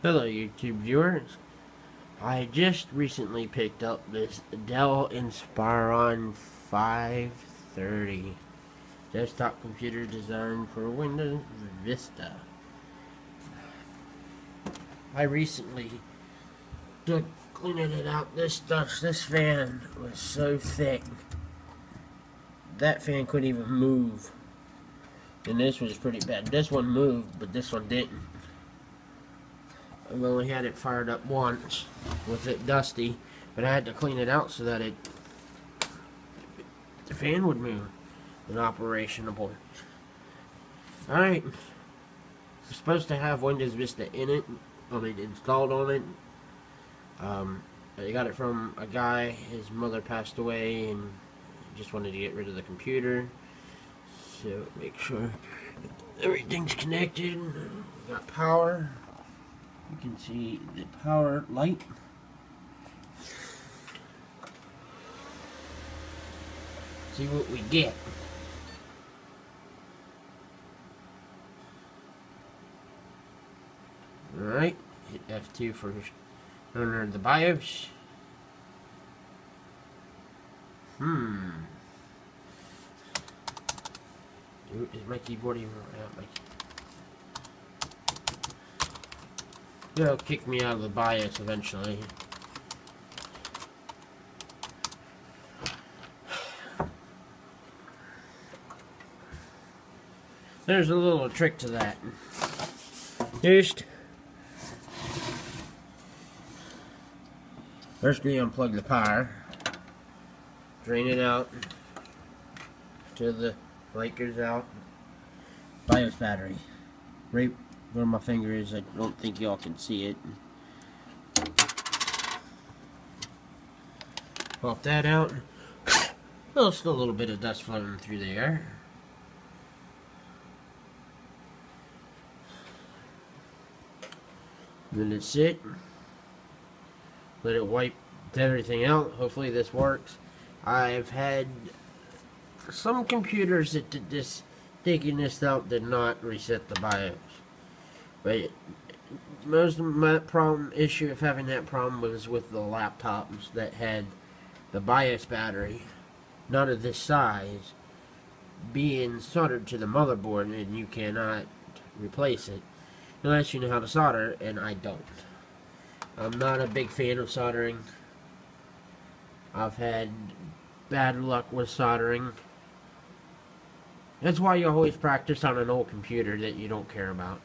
Hello YouTube viewers. I just recently picked up this Dell Inspiron 530 desktop computer designed for Windows Vista. I recently took cleaning it out. This fan was so thick that fan couldn't even move, and this was pretty bad. This one moved, but this one didn't. I've only had it fired up once with it dusty, but I had to clean it out so that the fan would move and operationable. Alright, we're supposed to have Windows Vista in it, installed on it. I got it from a guy. His mother passed away and just wanted to get rid of the computer, so make sure everything's connected. Got power. You can see the power light. See what we get. Alright, hit F2 for under the BIOS. Is my keyboard even out? They'll kick me out of the BIOS eventually. There's a little trick to that. First we unplug the power, drain it out till the light goes out. BIOS battery, right where my finger is. I don't think y'all can see it. Pop that out. Well, still a little bit of dust floating through the air. Then it's sit. Let it wipe everything out. Hopefully this works. I've had some computers that did this, taking this out, did not reset the BIOS. But most of my issue of having that problem was with the laptops that had the BIOS battery, not of this size, being soldered to the motherboard, and you cannot replace it unless you know how to solder, and I don't. I'm not a big fan of soldering. I've had bad luck with soldering. That's why you always practice on an old computer that you don't care about.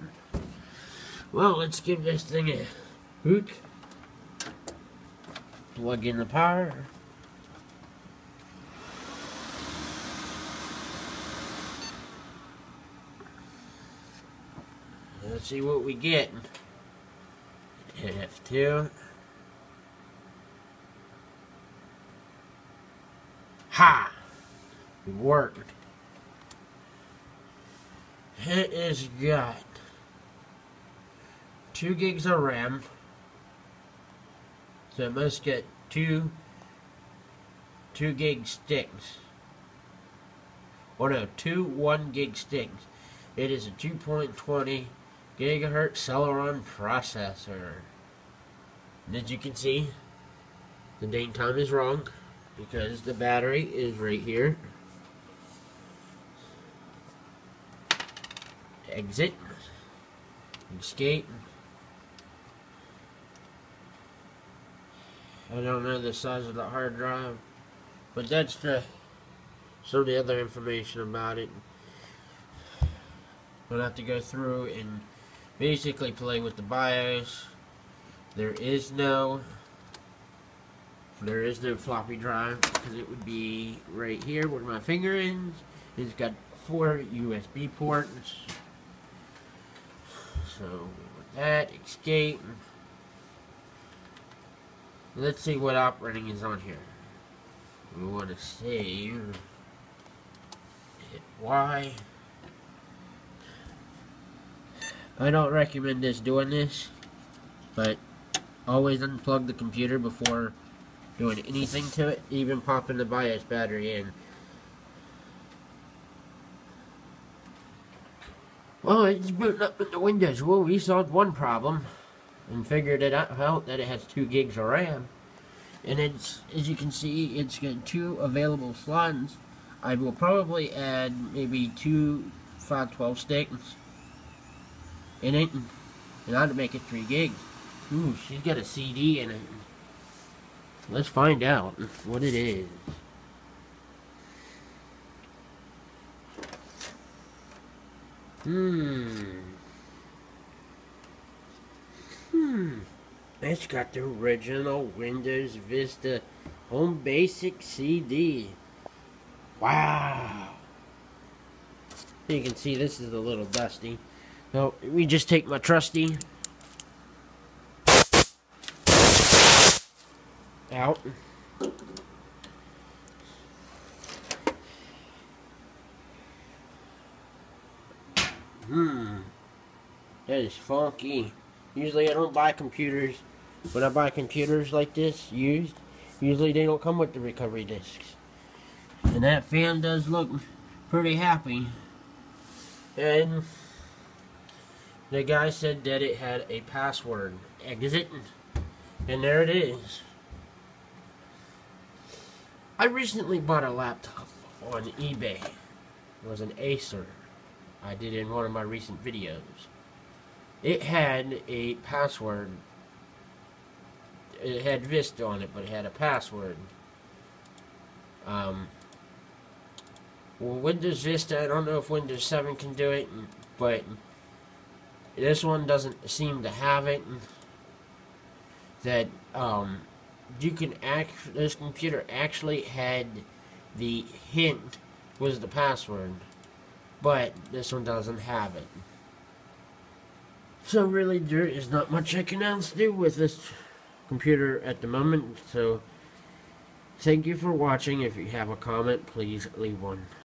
Well, let's give this thing a hoot. Plug in the power. Let's see what we get. Hit F2. Ha! It worked. It has got 2 gigs of RAM, so it must get two gig sticks. Or no, 2 1 gig sticks. It is a 2.20 gigahertz Celeron processor. And as you can see, the date time is wrong because the battery is right here. Exit. Escape. I don't know the size of the hard drive, but that's some of the other information about it. We'll have to go through and basically play with the BIOS. There is no floppy drive because it would be right here where my finger is. It's got 4 USB ports. So with that, escape. Let's see what operating is on here. We want to save. Hit Y. I don't recommend doing this, but always unplug the computer before doing anything to it, even popping the BIOS battery in. Well, it's booting up into Windows. Well, we solved one problem. and figured it out that it has 2 gigs of RAM. And it's, as you can see, it's got 2 available slots. I will probably add maybe 2 512 sticks in it, and I'd make it 3 gigs. Ooh, she's got a CD in it. Let's find out what it is. It's got the original Windows Vista Home Basic CD. Wow. You can see this is a little dusty. So we just take my trusty out. That is funky. Usually I don't buy computers. When I buy computers like this, used, usually they don't come with the recovery discs. And that fan does look pretty happy. And the guy said that it had a password. Exit. And there it is. I recently bought a laptop on eBay. It was an Acer. I did in one of my recent videos. It had a password. It had Vista on it, but it had a password. Well, Windows Vista, I don't know if Windows 7 can do it, but this one doesn't seem to have it. That you can this computer actually had the hint was the password, but this one doesn't have it. So really, there is not much I can else do with this computer at the moment. So thank you for watching. If you have a comment, please leave one.